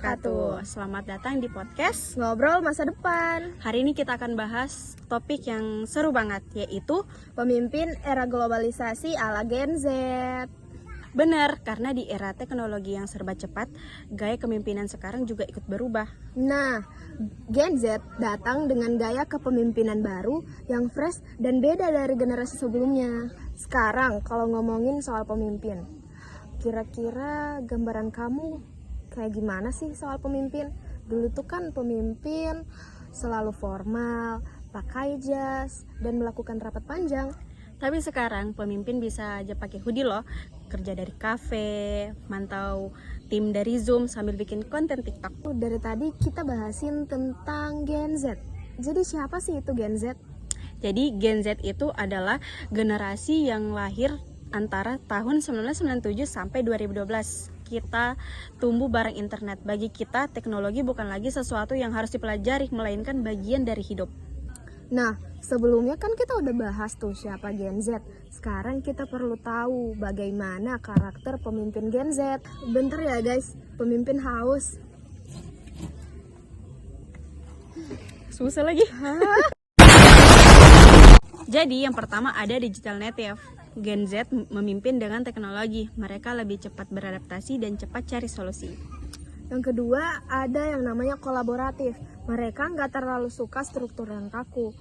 wabarakatuh. Selamat datang di podcast Ngobrol Masa Depan. Hari ini kita akan bahas topik yang seru banget, yaitu Pemimpin era globalisasi ala Gen Z. benar, karena di era teknologi yang serba cepat, gaya kepemimpinan sekarang juga ikut berubah. Nah, Gen Z datang dengan gaya kepemimpinan baru yang fresh dan beda dari generasi sebelumnya. Sekarang kalau ngomongin soal pemimpin, kira-kira gambaran kamu kayak gimana sih soal pemimpin? Dulu tuh kan pemimpin selalu formal, pakai jas, dan melakukan rapat panjang. Tapi sekarang pemimpin bisa aja pakai hoodie loh, kerja dari kafe, mantau tim dari Zoom sambil bikin konten TikTok. Dari tadi kita bahasin tentang Gen Z. Jadi siapa sih itu Gen Z? Jadi Gen Z itu adalah generasi yang lahir antara tahun 1997 sampai 2012. Kita tumbuh bareng internet. Bagi kita, teknologi bukan lagi sesuatu yang harus dipelajari, melainkan bagian dari hidup. Nah, sebelumnya kan kita udah bahas tuh siapa Gen Z. Sekarang kita perlu tahu bagaimana karakter pemimpin Gen Z. Bentar ya guys, pemimpin haus. Susah lagi. Jadi yang pertama ada digital native. Gen Z memimpin dengan teknologi. Mereka lebih cepat beradaptasi dan cepat cari solusi. Yang kedua ada yang namanya kolaboratif. Mereka nggak terlalu suka struktur yang kaku.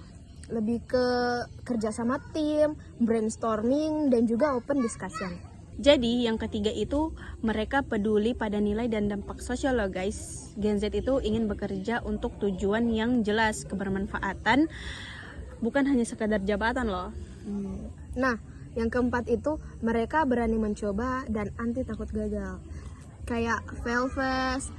Lebih ke kerja sama tim, brainstorming, dan juga open discussion. Jadi yang ketiga itu mereka peduli pada nilai dan dampak sosial loh guys. Gen Z itu ingin bekerja untuk tujuan yang jelas, kebermanfaatan, bukan hanya sekadar jabatan loh. Nah, yang keempat itu mereka berani mencoba dan anti takut gagal. Kayak fail fast,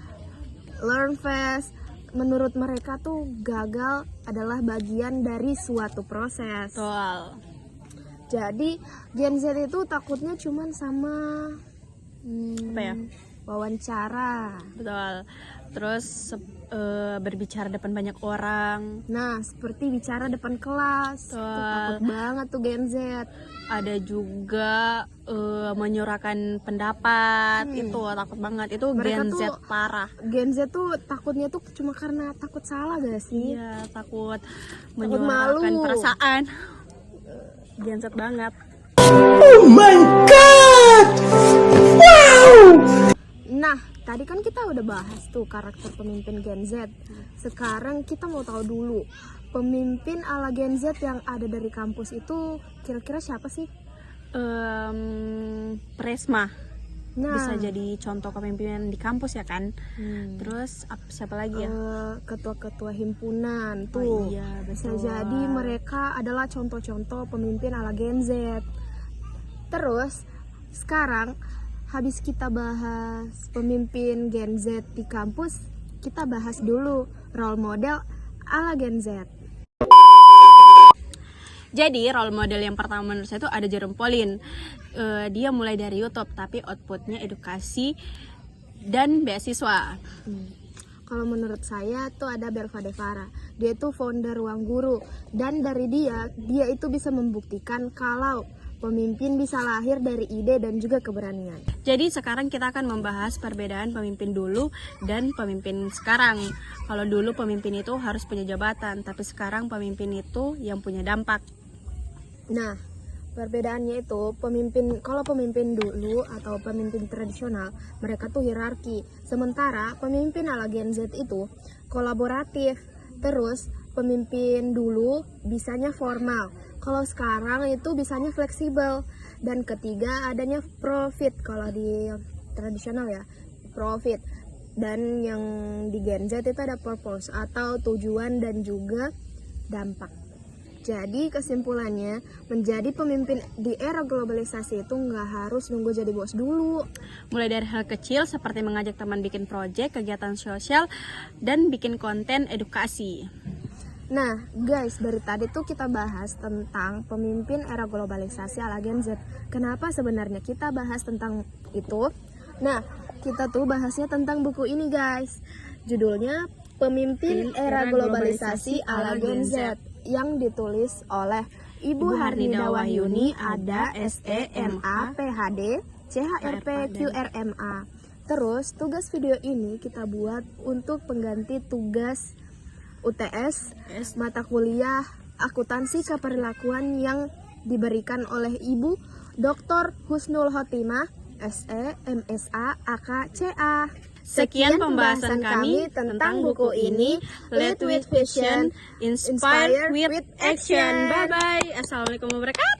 learn fast. Menurut mereka tuh gagal adalah bagian dari suatu proses. Betul. Jadi Gen Z itu takutnya cuman sama Apa ya? wawancara. Betul. Terus berbicara depan banyak orang. Nah, seperti bicara depan kelas. Tuh, takut banget tuh Gen Z. Ada juga menyuarakan pendapat. Itu takut banget. Itu Mereka Gen Z tuh- parah. Gen Z tuh takutnya tuh cuma karena takut salah gak sih? Iya, takut malu. menyuarakan perasaan. Gen Z banget. Nah, tadi kan kita udah bahas tuh karakter pemimpin Gen Z. Sekarang kita mau tahu dulu, pemimpin ala Gen Z yang ada dari kampus itu kira-kira siapa sih? Presma. Nah, Bisa jadi contoh kepemimpinan di kampus ya kan. Terus siapa lagi ya? ketua-ketua himpunan tuh. Oh iya, Bisa betul. jadi mereka adalah contoh-contoh pemimpin ala Gen Z. Terus, sekarang habis kita bahas pemimpin Gen Z di kampus, kita bahas dulu role model ala Gen Z. Jadi role model yang pertama menurut saya itu ada Jerome Pauline. Dia mulai dari YouTube tapi outputnya edukasi dan beasiswa. Kalau menurut saya tuh ada Belva Devara. Dia tuh founder Ruang Guru, dan dari dia itu bisa membuktikan kalau pemimpin bisa lahir dari ide dan juga keberanian. Jadi sekarang kita akan membahas perbedaan pemimpin dulu dan pemimpin sekarang. Kalau dulu pemimpin itu harus punya jabatan, tapi sekarang pemimpin itu yang punya dampak. Nah, perbedaannya itu kalau pemimpin dulu atau pemimpin tradisional, mereka tuh hierarki. Sementara pemimpin ala Gen Z itu kolaboratif. Terus pemimpin dulu bisanya formal. Kalau sekarang itu bisanya fleksibel. Dan ketiga adanya profit. Kalau di tradisional ya, profit. Dan yang di Gen Z itu ada purpose atau tujuan dan juga dampak. Jadi kesimpulannya, menjadi pemimpin di era globalisasi itu nggak harus nunggu jadi bos dulu. Mulai dari hal kecil seperti mengajak teman bikin proyek, kegiatan sosial, dan bikin konten edukasi. Nah guys, dari tadi tuh kita bahas tentang pemimpin era globalisasi ala Gen Z. Kenapa sebenarnya kita bahas tentang itu? Nah, kita tuh bahasnya tentang buku ini guys. Judulnya Pemimpin Era Globalisasi ala Gen Z, yang ditulis oleh Ibu Harnida Wahyuni, ADA, SEMA, PhD, CHRP, QRMA. Terus tugas video ini kita buat untuk pengganti tugas UTS mata kuliah akuntansi keperlakuan yang diberikan oleh Ibu Dr. Husnul Khotimah, SE, MSA, AK, CA. Sekian pembahasan kami tentang buku ini. Lead with Vision, Inspire with Action. Bye-bye. Assalamualaikum warahmatullahi wabarakatuh.